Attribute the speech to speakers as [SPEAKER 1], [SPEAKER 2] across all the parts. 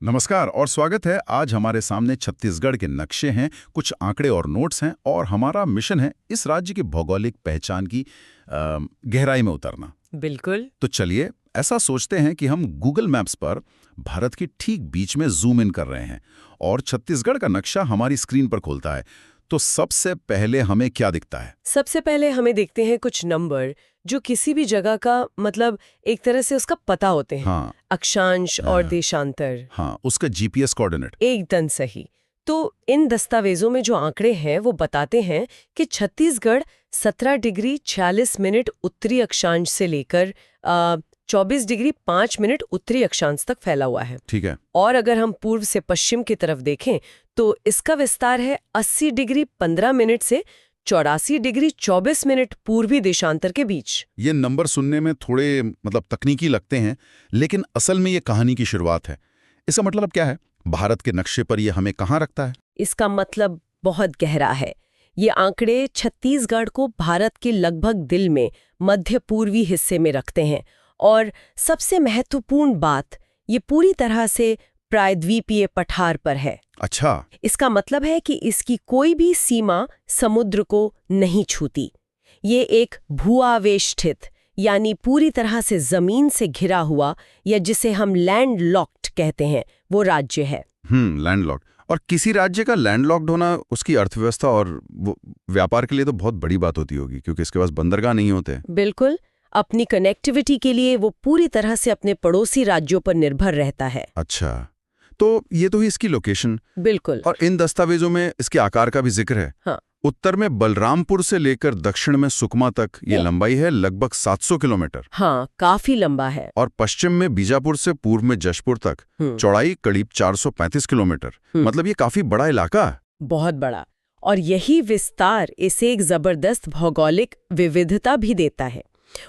[SPEAKER 1] नमस्कार और स्वागत है। आज हमारे सामने छत्तीसगढ़ के नक्शे हैं, कुछ आंकड़े और नोट्स हैं और हमारा मिशन है इस राज्य की भौगोलिक पहचान की गहराई में उतरना।
[SPEAKER 2] बिल्कुल।
[SPEAKER 1] तो चलिए ऐसा सोचते हैं कि हम गूगल मैप्स पर भारत के ठीक बीच में जूम इन कर रहे हैं और छत्तीसगढ़ का नक्शा हमारी स्क्रीन पर खुलता है। तो सबसे पहले हमें क्या दिखता है?
[SPEAKER 2] सबसे पहले हमें देखते हैं कुछ नंबर जो किसी भी जगह का मतलब एक तरह से उसका पता होते हैं।
[SPEAKER 1] हाँ।
[SPEAKER 2] अक्षांश और देशांतर।
[SPEAKER 1] हाँ, उसका जीपीएस कोऑर्डिनेट।
[SPEAKER 2] एकदम सही। तो इन दस्तावेजों में जो आंकड़े हैं वो बताते हैं कि छत्तीसगढ़ 17 डिग्री 46 मिनट उत्तरी अक्षांश से लेकर 24 डिग्री 5 मिनट उत्तरी अक्षांश तक फैला हुआ है।
[SPEAKER 1] ठीक है।
[SPEAKER 2] और अगर हम पूर्व से पश्चिम की तरफ देखें तो इसका विस्तार है 80 डिग्री 15 मिनट से 84 डिग्री 24 मिनट पूर्वी देशांतर के बीच।
[SPEAKER 1] ये नंबर सुनने में थोड़े तकनीकी लगते हैं, लेकिन असल में ये कहानी की शुरुआत है। इसका मतलब क्या है? भारत के नक्शे पर ये हमें कहाँ रखता है?
[SPEAKER 2] इसका मतलब बहुत गहरा है। ये आंकड़े छत्तीसगढ़ को भारत के लगभग दिल में मध्य पूर्वी हिस्से में रखते हैं। और सबसे महत्वपूर्ण बात, ये पूरी तरह से प्रायद्वीपीय पठार पर है।
[SPEAKER 1] अच्छा।
[SPEAKER 2] इसका मतलब है कि इसकी कोई भी सीमा समुद्र को नहीं छूती। ये एक भूआवेष्टित यानी पूरी तरह से जमीन से घिरा हुआ, या जिसे हम लैंड लॉक्ड कहते हैं, वो राज्य है।
[SPEAKER 1] लैंडलॉक्ड। और किसी राज्य का लैंडलॉक्ड होना उसकी अर्थव्यवस्था और व्यापार के लिए तो बहुत बड़ी बात होती होगी, क्योंकि इसके पास बंदरगाह नहीं होते।
[SPEAKER 2] बिल्कुल। अपनी कनेक्टिविटी के लिए वो पूरी तरह से अपने पड़ोसी राज्यों पर निर्भर रहता है।
[SPEAKER 1] अच्छा, तो ये तो ही इसकी लोकेशन।
[SPEAKER 2] बिल्कुल।
[SPEAKER 1] और इन दस्तावेजों में इसके आकार का भी जिक्र है।
[SPEAKER 2] हाँ।
[SPEAKER 1] उत्तर में बलरामपुर से लेकर दक्षिण में सुकमा तक ये लंबाई है लगभग 700 किलोमीटर।
[SPEAKER 2] हाँ, काफी लंबा है।
[SPEAKER 1] और पश्चिम में बीजापुर से पूर्व में जशपुर तक चौड़ाई करीब 435 किलोमीटर। मतलब ये काफी बड़ा इलाका है।
[SPEAKER 2] बहुत बड़ा। और यही विस्तार इसे एक जबरदस्त भौगोलिक विविधता भी देता है।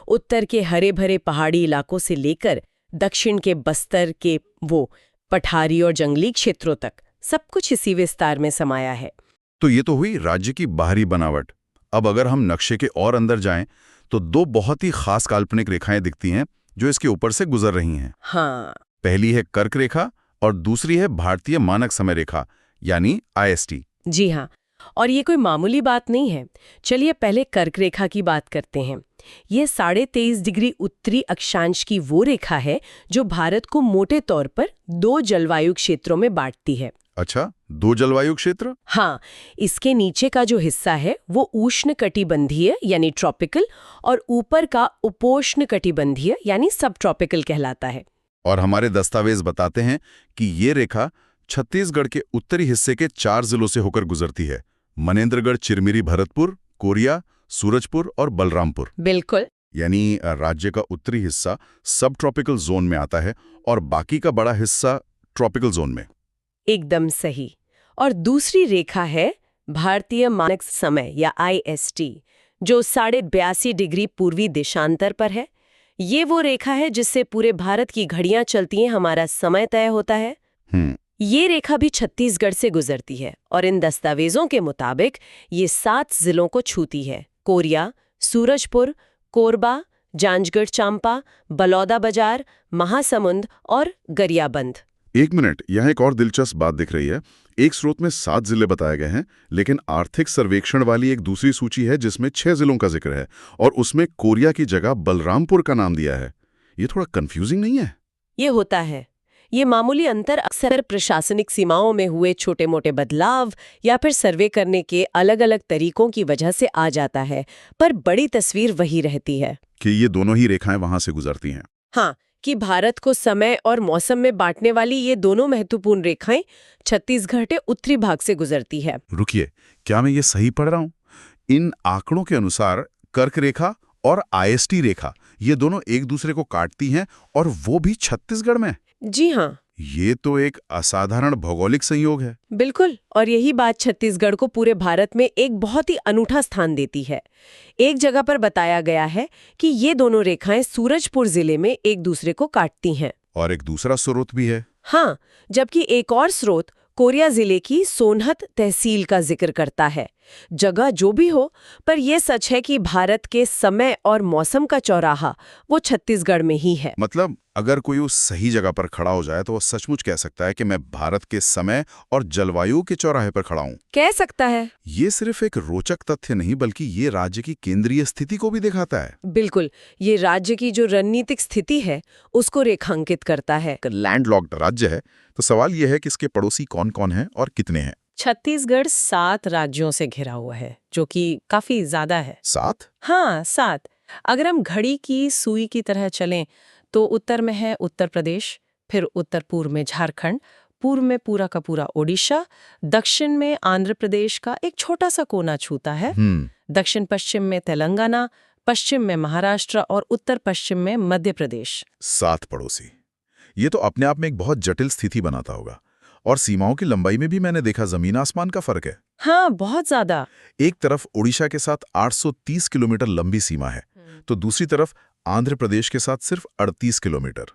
[SPEAKER 2] उत्तर के हरे भरे पहाड़ी इलाकों से लेकर दक्षिण के बस्तर के वो पठारी और जंगली क्षेत्रों तक सब कुछ इसी विस्तार में समाया है।
[SPEAKER 1] तो ये तो हुई राज्य की बाहरी बनावट। अब अगर हम नक्शे के और अंदर जाएं तो दो बहुत ही खास काल्पनिक रेखाएं दिखती हैं जो इसके ऊपर से गुजर रही हैं।
[SPEAKER 2] हाँ।
[SPEAKER 1] पहली है कर्क रेखा और दूसरी है भारतीय मानक समय रेखा यानी IST।
[SPEAKER 2] जी हाँ, और ये कोई मामूली बात नहीं है। चलिए पहले कर्क रेखा की बात करते हैं। ये 23.5 डिग्री उत्तरी अक्षांश की वो रेखा है जो भारत को मोटे तौर पर 2 जलवायु क्षेत्रों में बांटती है।
[SPEAKER 1] अच्छा, 2 जलवायु क्षेत्र?
[SPEAKER 2] हाँ, इसके नीचे का जो हिस्सा है वो उष्णकटिबंधीय यानी ट्रॉपिकल और ऊपर का उपोष्ण कटिबंधीय यानी सब ट्रॉपिकल कहलाता है।
[SPEAKER 1] और हमारे दस्तावेज बताते हैं कि ये रेखा छत्तीसगढ़ के उत्तरी हिस्से के 4 जिलों से होकर गुजरती है: मनेंद्रगढ़, चिरमिरी, भरतपुर, कोरिया, सूरजपुर और बलरामपुर।
[SPEAKER 2] बिल्कुल।
[SPEAKER 1] यानी राज्य का उत्तरी हिस्सा सब ट्रॉपिकल जोन में आता है और बाकी का बड़ा हिस्सा ट्रॉपिकल जोन में।
[SPEAKER 2] एकदम सही। और दूसरी रेखा है भारतीय मानक समय या IST, जो 82.5 डिग्री पूर्वी देशांतर पर है। ये वो रेखा है जिससे पूरे भारत की घड़ियां चलती हैं, हमारा समय तय होता है। ये रेखा भी छत्तीसगढ़ से गुजरती है और इन दस्तावेजों के मुताबिक ये 7 जिलों को छूती है: कोरिया, सूरजपुर, कोरबा, जांजगढ़ चांपा, बलौदाबाजार, महासमुंद और गरियाबंद।
[SPEAKER 1] एक मिनट, यहाँ एक और दिलचस्प बात दिख रही है। एक स्रोत में 7 जिले बताए गए हैं, लेकिन आर्थिक सर्वेक्षण वाली एक दूसरी सूची है जिसमें 6 जिलों का जिक्र है और उसमें कोरिया की जगह बलरामपुर का नाम दिया है। ये थोड़ा कंफ्यूजिंग नहीं है?
[SPEAKER 2] ये होता है। ये मामूली अंतर अक्सर प्रशासनिक सीमाओं में हुए छोटे मोटे बदलाव या फिर सर्वे करने के अलग अलग तरीकों की वजह से आ जाता है, पर बड़ी तस्वीर वही रहती है
[SPEAKER 1] कि ये दोनों ही रेखाएं वहां से गुजरती हैं।
[SPEAKER 2] हाँ, कि भारत को समय और मौसम में बांटने वाली ये दोनों महत्वपूर्ण रेखाएं छत्तीसगढ़ के उत्तरी भाग से गुजरती है।
[SPEAKER 1] रुकिए, क्या मैं ये सही पढ़ रहा हूँ? इन आंकड़ों के अनुसार कर्क रेखा और IST रेखा ये दोनों एक दूसरे को काटती हैं, और वो भी छत्तीसगढ़ में।
[SPEAKER 2] जी हाँ।
[SPEAKER 1] ये तो एक असाधारण भौगोलिक संयोग है।
[SPEAKER 2] बिल्कुल। और यही बात छत्तीसगढ़ को पूरे भारत में एक बहुत ही अनूठा स्थान देती है। एक जगह पर बताया गया है कि ये दोनों रेखाएं सूरजपुर जिले में एक दूसरे को काटती हैं।
[SPEAKER 1] और एक दूसरा स्रोत भी है।
[SPEAKER 2] हाँ, जबकि एक और स्रोत कोरिया जिले की सोनहत तहसील का जिक्र करता है। जगह जो भी हो, पर यह सच है कि भारत के समय और मौसम का चौराहा वो छत्तीसगढ़ में ही है।
[SPEAKER 1] मतलब अगर कोई उस सही जगह पर खड़ा हो जाए तो वो सचमुच कह सकता है कि मैं भारत के समय और जलवायु के चौराहे पर खड़ा हूं।
[SPEAKER 2] कह सकता है।
[SPEAKER 1] ये सिर्फ एक रोचक तथ्य नहीं बल्कि ये राज्य की केंद्रीय स्थिति को भी दिखाता है।
[SPEAKER 2] बिल्कुल, ये राज्य की जो रणनीतिक स्थिति है उसको रेखांकित करता है।
[SPEAKER 1] अगर लैंडलॉक्ड राज्य है तो सवाल यह है कि इसके पड़ोसी कौन-कौन हैं और कितने हैं।
[SPEAKER 2] छत्तीसगढ़ 7 राज्यों से घिरा हुआ है, जो कि काफी ज्यादा है।
[SPEAKER 1] 7?
[SPEAKER 2] हाँ, 7। अगर हम घड़ी की सुई की तरह चलें तो उत्तर में है उत्तर प्रदेश, फिर उत्तर पूर्व में झारखंड, पूर्व में पूरा का पूरा ओडिशा, दक्षिण में आंध्र प्रदेश का एक छोटा सा कोना छूता है, दक्षिण पश्चिम में तेलंगाना, पश्चिम में महाराष्ट्र और उत्तर पश्चिम में मध्य प्रदेश।
[SPEAKER 1] 7 पड़ोसी। ये तो अपने आप में एक बहुत जटिल स्थिति बनाता होगा। और सीमाओं की लंबाई में भी मैंने देखा जमीन आसमान का फर्क है।
[SPEAKER 2] हाँ, बहुत ज्यादा।
[SPEAKER 1] एक तरफ ओडिशा के साथ 830 किलोमीटर लंबी सीमा है, तो दूसरी तरफ आंध्र प्रदेश के साथ सिर्फ 38 किलोमीटर।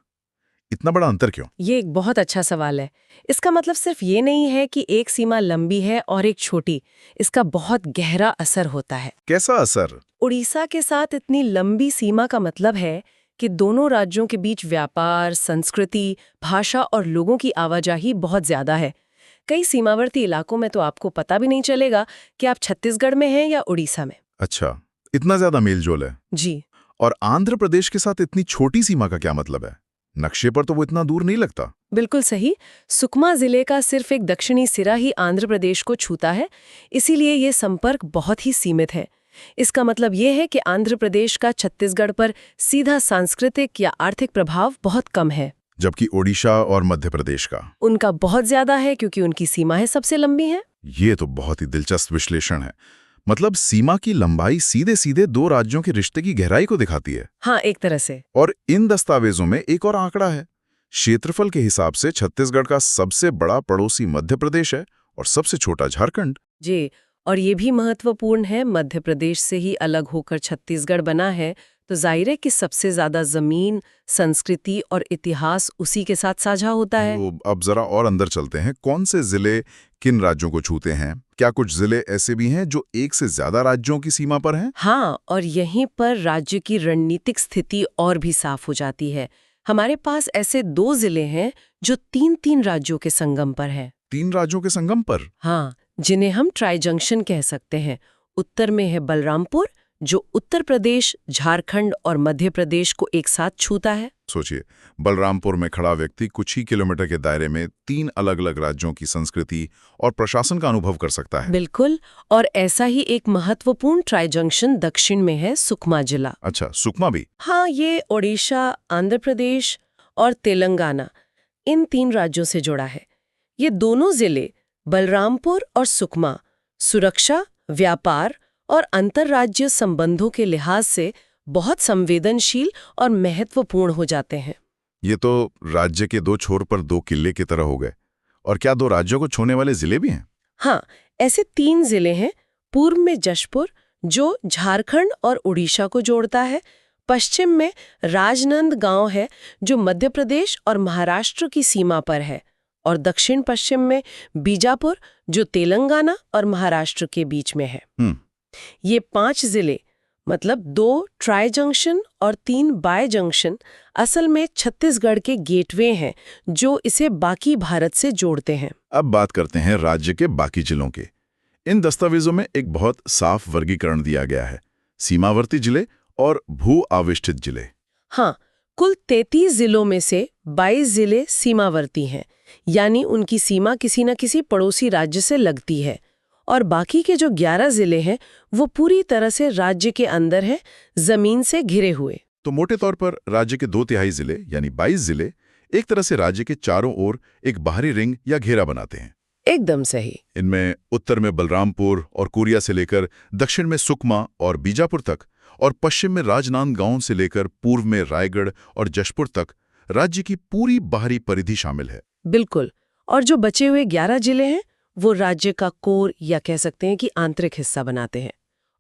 [SPEAKER 1] इतना बड़ा अंतर क्यों?
[SPEAKER 2] ये एक बहुत अच्छा सवाल है। इसका मतलब सिर्फ ये नहीं है कि एक सीमा लंबी है और एक छोटी। इसका बहुत गहरा असर होता है।
[SPEAKER 1] कैसा असर?
[SPEAKER 2] उड़ीसा के साथ इतनी लंबी सीमा का मतलब है कि दोनों राज्यों के बीच व्यापार, संस्कृति, भाषा और लोगों की आवाजाही बहुत ज्यादा है। कई सीमावर्ती इलाकों में तो आपको पता भी नहीं चलेगा कि आप छत्तीसगढ़ में हैं या उड़ीसा में।
[SPEAKER 1] अच्छा, इतना ज्यादा मेलजोल है।
[SPEAKER 2] जी।
[SPEAKER 1] और आंध्र प्रदेश के साथ इतनी छोटी सीमा का क्या मतलब है? नक्शे पर तो वो इतना दूर नहीं लगता।
[SPEAKER 2] बिल्कुल सही। सुकमा जिले का सिर्फ एक दक्षिणी सिरा ही आंध्र प्रदेश को छूता है, इसीलिए ये संपर्क बहुत ही सीमित है। इसका मतलब ये है कि आंध्र प्रदेश का छत्तीसगढ़ पर सीधा सांस्कृतिक या आर्थिक प्रभाव बहुत कम है,
[SPEAKER 1] जबकि ओडिशा और मध्य प्रदेश का
[SPEAKER 2] उनका बहुत ज्यादा है क्योंकि उनकी सीमाएं सबसे लंबी हैं।
[SPEAKER 1] ये तो बहुत ही दिलचस्प विश्लेषण है। मतलब सीमा की लंबाई सीधे सीधे दो राज्यों के रिश्ते की गहराई को दिखाती है।
[SPEAKER 2] हाँ, एक तरह से।
[SPEAKER 1] और इन दस्तावेजों में एक और आंकड़ा है। क्षेत्रफल के हिसाब से छत्तीसगढ़ का सबसे बड़ा पड़ोसी मध्य प्रदेश है और सबसे छोटा झारखंड।
[SPEAKER 2] जी, और ये भी महत्वपूर्ण है, मध्य प्रदेश से ही अलग होकर छत्तीसगढ़ बना है, तो जाहिर है कि सबसे ज्यादा जमीन, संस्कृति और इतिहास उसी के साथ साझा होता है।
[SPEAKER 1] तो अब जरा और अंदर चलते हैं। कौन से जिले किन राज्यों को छूते हैं? क्या कुछ जिले ऐसे भी हैं जो एक से ज्यादा राज्यों की सीमा पर हैं?
[SPEAKER 2] हाँ, और यहीं पर राज्य की रणनीतिक स्थिति और भी साफ हो जाती है। हमारे पास ऐसे 2 जिले हैं जो 3-3 राज्यों के संगम पर हैं।
[SPEAKER 1] 3 राज्यों के संगम पर?
[SPEAKER 2] हाँ, जिन्हें हम ट्राई जंक्शन कह सकते हैं। उत्तर में है बलरामपुर, जो उत्तर प्रदेश, झारखंड और मध्य प्रदेश को एक साथ छूता है।
[SPEAKER 1] सोचिए, बलरामपुर में खड़ा व्यक्ति कुछ ही किलोमीटर के दायरे में 3 अलग-अलग राज्यों की संस्कृति और प्रशासन का अनुभव कर सकता है।
[SPEAKER 2] बिल्कुल, और ऐसा ही एक महत्वपूर्ण ट्राई जंक्शन दक्षिण में है सुकमा जिला।
[SPEAKER 1] अच्छा, सुकमा भी?
[SPEAKER 2] हाँ, ये ओडिशा, आंध्र प्रदेश और तेलंगाना, इन 3 राज्यों से जुड़ा है। ये दोनों जिले, बलरामपुर और सुकमा, सुरक्षा, व्यापार और अंतर्राज्यीय संबंधों के लिहाज से बहुत संवेदनशील और महत्वपूर्ण हो जाते हैं।
[SPEAKER 1] ये तो राज्य के 2 छोर पर 2 किले की तरह हो गए। और क्या 2 राज्यों को छूने वाले जिले भी हैं?
[SPEAKER 2] हाँ, ऐसे 3 जिले हैं। पूर्व में जशपुर, जो झारखंड और उड़ीसा को जोड़ता है। पश्चिम में राजनांदगांव है, जो मध्य प्रदेश और महाराष्ट्र की सीमा पर है। और दक्षिण पश्चिम में बीजापुर, जो तेलंगाना और महाराष्ट्र के बीच में है। ये 5 जिले, मतलब 2 ट्राई जंक्शन और 3 बाय जंक्शन, असल में छत्तीसगढ़ के गेटवे हैं जो इसे बाकी भारत से जोड़ते हैं।
[SPEAKER 1] अब बात करते हैं राज्य के बाकी जिलों के। इन दस्तावेजों में एक बहुत साफ वर्गीकरण दिया गया है: सीमावर्ती जिले और भू आविष्ठित जिले।
[SPEAKER 2] हाँ, कुल 33 जिलों में से 22 जिले सीमावर्ती हैं, यानी उनकी सीमा किसी न किसी पड़ोसी राज्य से लगती है। और बाकी के जो 11 जिले हैं वो पूरी तरह से राज्य के अंदर हैं, जमीन से घिरे हुए।
[SPEAKER 1] तो मोटे तौर पर राज्य के 2/3 जिले यानी 22 जिले एक तरह से राज्य के चारों ओर एक बाहरी रिंग या घेरा बनाते हैं।
[SPEAKER 2] एकदम सही।
[SPEAKER 1] इनमें उत्तर में बलरामपुर और कोरिया से लेकर दक्षिण में सुकमा और बीजापुर तक, और पश्चिम में राजनांदगांव से लेकर पूर्व में रायगढ़ और जशपुर तक राज्य की पूरी बाहरी परिधि शामिल है।
[SPEAKER 2] बिल्कुल। और जो बचे हुए 11 जिले हैं वो राज्य का कोर या कह सकते हैं कि आंतरिक हिस्सा बनाते हैं।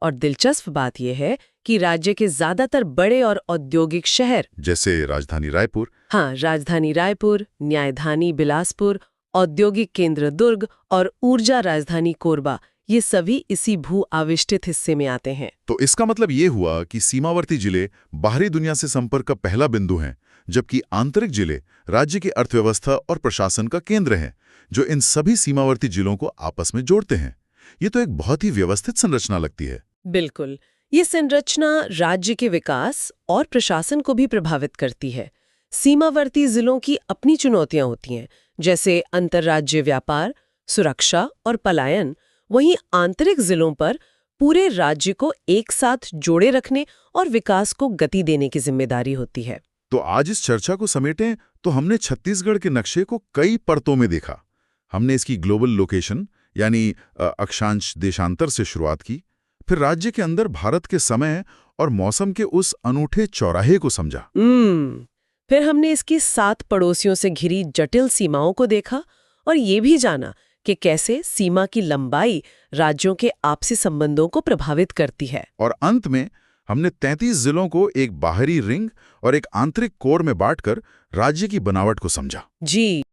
[SPEAKER 2] और दिलचस्प बात यह है कि राज्य के ज्यादातर बड़े और औद्योगिक शहर,
[SPEAKER 1] जैसे राजधानी रायपुर,
[SPEAKER 2] हाँ, राजधानी रायपुर, न्यायधानी बिलासपुर, औद्योगिक केंद्र दुर्ग और ऊर्जा राजधानी कोरबा, ये सभी इसी भू आविष्टित हिस्से में आते हैं।
[SPEAKER 1] तो इसका मतलब ये हुआ कि सीमावर्ती जिले बाहरी दुनिया से संपर्क का पहला बिंदु हैं, जबकि आंतरिक जिले राज्य की अर्थव्यवस्था और प्रशासन का केंद्र हैं, जो इन सभी सीमावर्ती जिलों को आपस में जोड़ते हैं। ये तो एक बहुत ही व्यवस्थित संरचना लगती है।
[SPEAKER 2] बिल्कुल, ये संरचना राज्य के विकास और प्रशासन को भी प्रभावित करती है। सीमावर्ती जिलों की अपनी चुनौतियां होती हैं, जैसे अंतर्राज्यीय व्यापार, सुरक्षा और पलायन। वहीं आंतरिक जिलों पर पूरे राज्य को एक साथ जोड़े रखने और विकास को गति देने की जिम्मेदारी होती है।
[SPEAKER 1] तो आज इस चर्चा को समेटें तो हमने छत्तीसगढ़ के नक्शे को कई परतों में देखा। हमने इसकी ग्लोबल लोकेशन यानी अक्षांश देशांतर से शुरुआत की, फिर राज्य के अंदर भारत के समय और मौसम के उस अनूठे चौराहे को समझा।
[SPEAKER 2] फिर हमने इसकी 7 पड़ोसियों से घिरी जटिल सीमाओं को देखा और ये भी जाना कि कैसे सीमा की लंबाई राज्यों के आपसी संबंधों को प्रभावित करती है।
[SPEAKER 1] और अंत में हमने 33 जिलों को एक बाहरी रिंग और एक आंतरिक कोर में बांटकर राज्य की बनावट को समझा।
[SPEAKER 2] जी।